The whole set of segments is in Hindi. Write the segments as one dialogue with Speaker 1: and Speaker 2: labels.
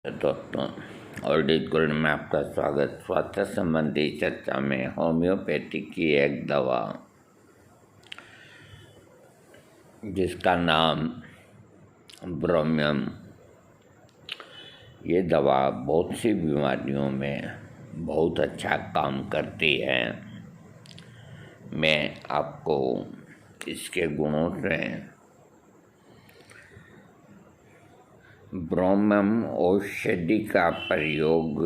Speaker 1: दोस्तों, ऑलरेडी गुड में आपका स्वागत। स्वास्थ्य संबंधी चर्चा में होम्योपैथी की एक दवा जिसका नाम ब्रोमियम, ये दवा बहुत सी बीमारियों में बहुत अच्छा काम करती है। मैं आपको इसके गुणों से ब्रोमियम औषधि का प्रयोग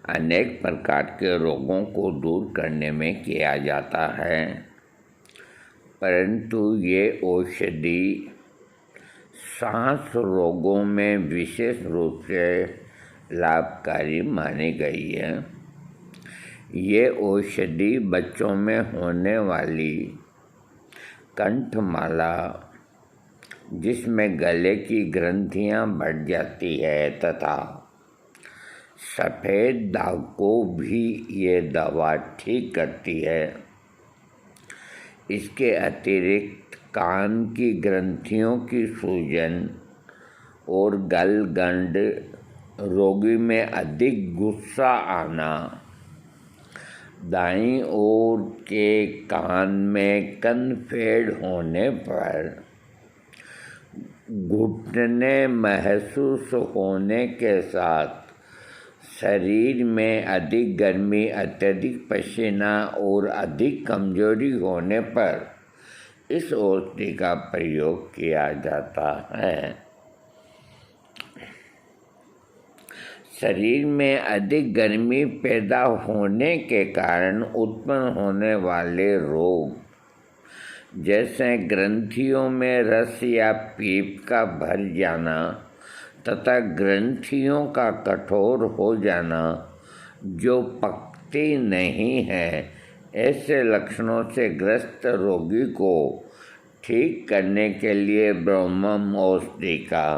Speaker 1: अनेक प्रकार के रोगों को दूर करने में किया जाता है, परंतु ये औषधि सांस रोगों में विशेष रूप से लाभकारी मानी गई है। ये औषधि बच्चों में होने वाली कंठमाला, जिसमें गले की ग्रंथियां बढ़ जाती है, तथा सफ़ेद दाग को भी ये दवा ठीक करती है। इसके अतिरिक्त कान की ग्रंथियों की सूजन और गलगंड, रोगी में अधिक गुस्सा आना, दाईं ओर के कान में कनफेड़ होने पर, घुटने महसूस होने के साथ शरीर में अधिक गर्मी, अत्यधिक पसीना और अधिक कमजोरी होने पर इस औषधि का प्रयोग किया जाता है। शरीर में अधिक गर्मी पैदा होने के कारण उत्पन्न होने वाले रोग, जैसे ग्रंथियों में रस या पीप का भर जाना तथा ग्रंथियों का कठोर हो जाना जो पकती नहीं है, ऐसे लक्षणों से ग्रस्त रोगी को ठीक करने के लिए ब्रोमियम औषधि का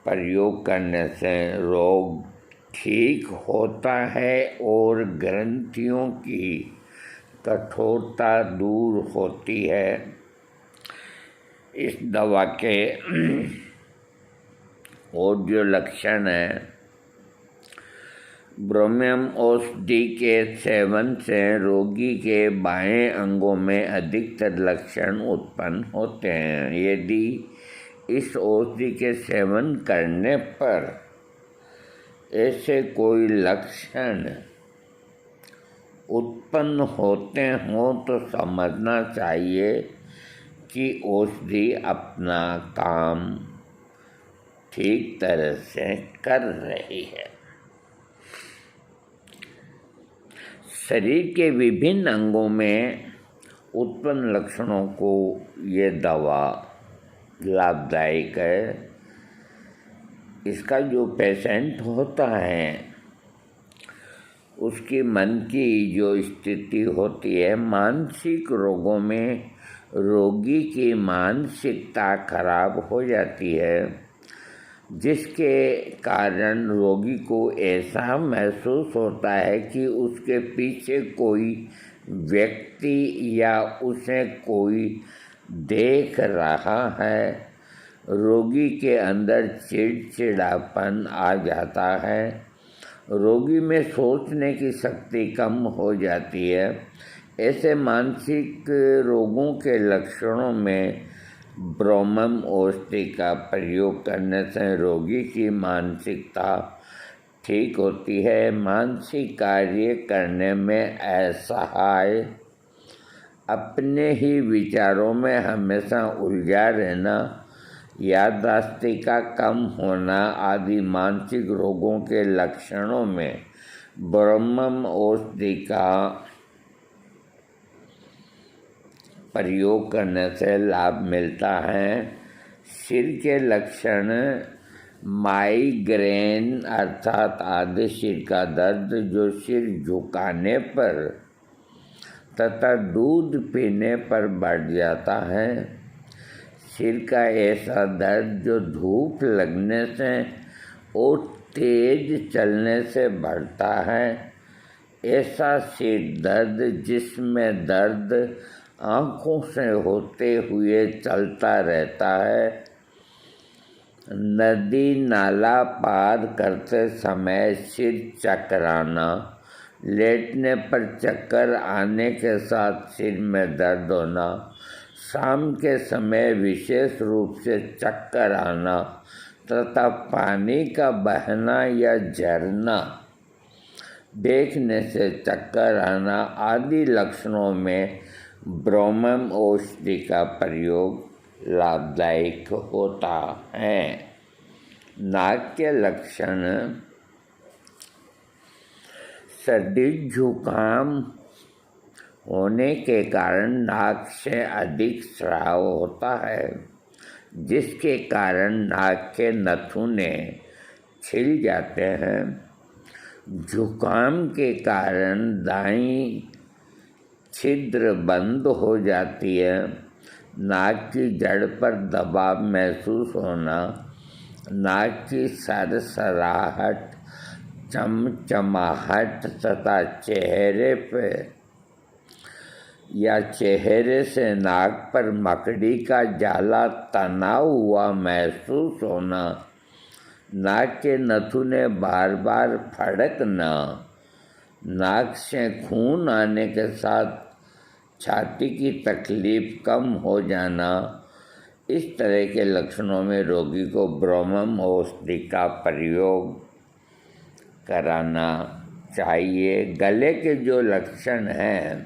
Speaker 1: प्रयोग करने से रोग ठीक होता है और ग्रंथियों की कठोरता दूर होती है। इस दवा के और जो लक्षण हैं, ब्रोमियम औषधि के सेवन से रोगी के बाएं अंगों में अधिकतर लक्षण उत्पन्न होते हैं। यदि इस औषधि के सेवन करने पर ऐसे कोई लक्षण उत्पन्न होते हों तो समझना चाहिए कि औषधि अपना काम ठीक तरह से कर रही है। शरीर के विभिन्न अंगों में उत्पन्न लक्षणों को ये दवा लाभदायक है। इसका जो पेशेंट होता है उसकी मन की जो स्थिति होती है, मानसिक रोगों में रोगी की मानसिकता खराब हो जाती है, जिसके कारण रोगी को ऐसा महसूस होता है कि उसके पीछे कोई व्यक्ति या उसे कोई देख रहा है। रोगी के अंदर चिड़चिड़ापन आ जाता है। रोगी में सोचने की शक्ति कम हो जाती है। ऐसे मानसिक रोगों के लक्षणों में ब्रोमियम औषधि का प्रयोग करने से रोगी की मानसिकता ठीक होती है। मानसिक कार्य करने में असहाय, अपने ही विचारों में हमेशा उलझा रहना, याददाश्त का कम होना आदि मानसिक रोगों के लक्षणों में ब्रोमियम औषधि का प्रयोग करने से लाभ मिलता है। सिर के लक्षण माइग्रेन अर्थात आधे सिर का दर्द जो सिर झुकाने पर तथा दूध पीने पर बढ़ जाता है। सिर का ऐसा दर्द जो धूप लगने से और तेज चलने से बढ़ता है। ऐसा सिर दर्द जिसमें दर्द आँखों से होते हुए चलता रहता है। नदी नाला पार करते समय सिर चकराना, लेटने पर चक्कर आने के साथ सिर में दर्द होना, शाम के समय विशेष रूप से चक्कर आना तथा पानी का बहना या झरना देखने से चक्कर आना आदि लक्षणों में ब्रोमम औषधि का प्रयोग लाभदायक होता है। नाक के लक्षण सर्दी जुकाम होने के कारण नाक से अधिक स्राव होता है, जिसके कारण नाक के नथुने छिल जाते हैं। जुकाम के कारण दाईं छिद्र बंद हो जाती है। नाक की जड़ पर दबाव महसूस होना, नाक की सरसराहट, चमचमाहट तथा चेहरे पे या चेहरे से नाक पर मकड़ी का जाला तना हुआ महसूस होना, नाक के नथुने बार बार फड़कना, नाक से खून आने के साथ छाती की तकलीफ कम हो जाना, इस तरह के लक्षणों में रोगी को ब्रोमम औषधि का प्रयोग कराना चाहिए। गले के जो लक्षण हैं,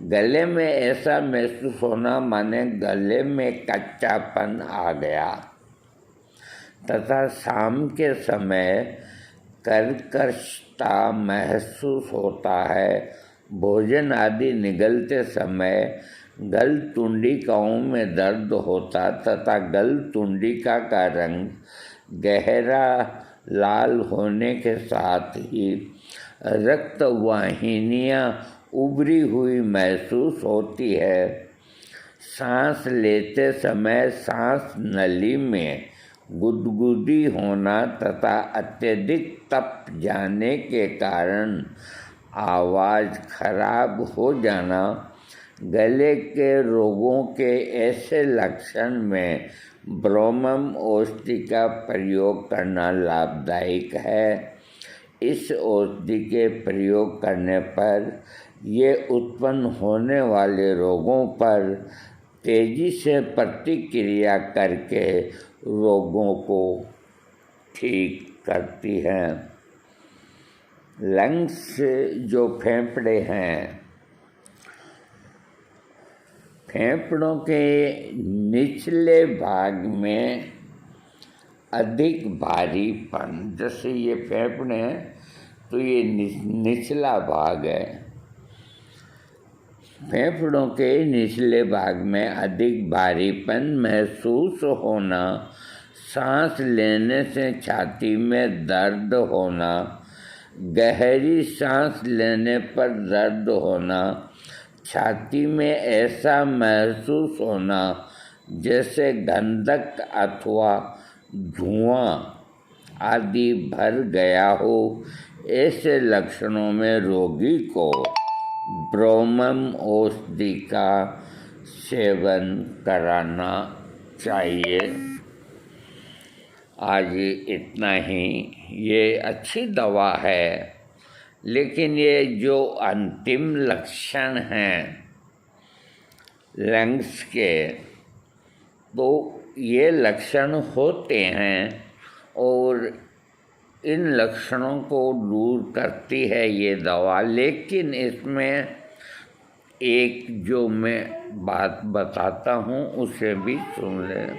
Speaker 1: गले में ऐसा महसूस होना माने गले में कच्चापन आ गया तथा शाम के समय कर्कशता महसूस होता है। भोजन आदि निगलते समय गल तुंडिकाओं में दर्द होता तथा गल तुंडिका का रंग गहरा लाल होने के साथ ही रक्त वाहिनियाँ उभरी हुई महसूस होती है। सांस लेते समय सांस नली में गुदगुदी होना तथा अत्यधिक तप जाने के कारण आवाज़ खराब हो जाना, गले के रोगों के ऐसे लक्षण में ब्रोमम औषधि का प्रयोग करना लाभदायक है। इस औषधि के प्रयोग करने पर ये उत्पन्न होने वाले रोगों पर तेजी से प्रतिक्रिया करके रोगों को ठीक करती है। लंग्स जो फेफड़े हैं, फेफड़ों के निचले भाग में अधिक भारीपन, जैसे ये फेफड़े हैं तो ये निचला भाग है, फेफड़ों के निचले भाग में अधिक भारीपन महसूस होना, सांस लेने से छाती में दर्द होना, गहरी सांस लेने पर दर्द होना, छाती में ऐसा महसूस होना जैसे गंधक अथवा धुआं आदि भर गया हो, ऐसे लक्षणों में रोगी को ब्रोमम औषधि का सेवन कराना चाहिए। आज इतना ही। ये अच्छी दवा है, लेकिन ये जो अंतिम लक्षण हैं लंग्स के, तो ये लक्षण होते हैं और इन लक्षणों को दूर करती है ये दवा। लेकिन इसमें एक जो मैं बात बताता हूँ उसे भी सुन लें।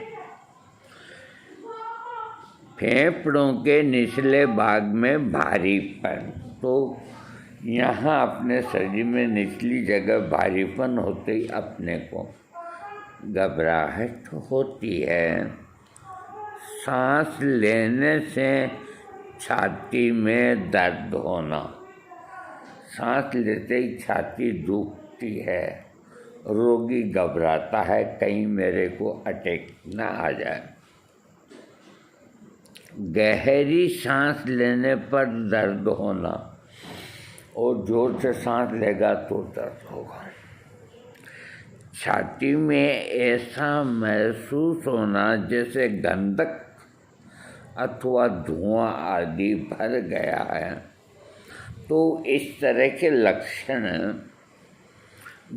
Speaker 1: फेफड़ों के निचले भाग में भारीपन, तो यहाँ अपने शरीर में निचली जगह भारीपन होते ही अपने को घबराहट होती है। सांस लेने से छाती में दर्द होना, सांस लेते ही छाती दुखती है, रोगी घबराता है कहीं मेरे को अटैक ना आ जाए। गहरी सांस लेने पर दर्द होना और जोर से सांस लेगा तो दर्द होगा। छाती में ऐसा महसूस होना जैसे गंधक अथवा धुआं आदि भर गया है। तो इस तरह के लक्षण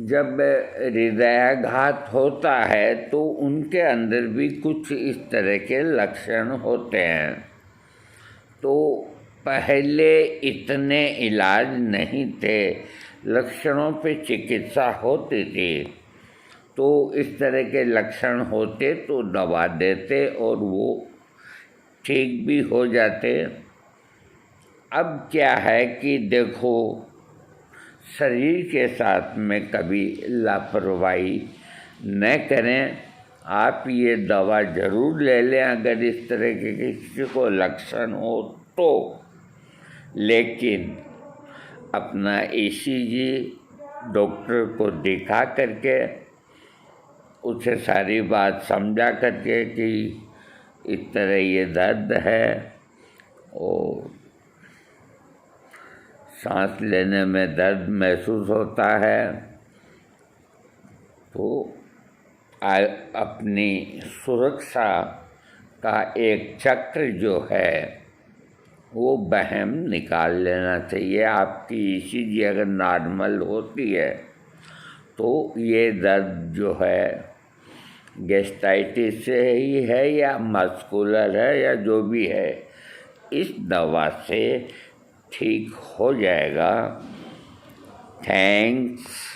Speaker 1: जब हृदयाघात होता है तो उनके अंदर भी कुछ इस तरह के लक्षण होते हैं। तो पहले इतने इलाज नहीं थे, लक्षणों पे चिकित्सा होती थी। तो इस तरह के लक्षण होते तो दवा देते और वो ठीक भी हो जाते। अब क्या है कि देखो, शरीर के साथ में कभी लापरवाही न करें। आप ये दवा ज़रूर ले लें अगर इस तरह के किसी को लक्षण हो तो, लेकिन अपना ईसीजी डॉक्टर को दिखा करके उसे सारी बात समझा करके कि इस तरह ये दर्द है और सांस लेने में दर्द महसूस होता है, तो अपनी सुरक्षा का एक चक्र जो है वो वहम निकाल लेना चाहिए। आपकी ईसीजी अगर नॉर्मल होती है तो ये दर्द जो है गैस्ट्राइटिस से ही है या मस्कुलर है या जो भी है, इस दवा से ठीक हो जाएगा। थैंक्स।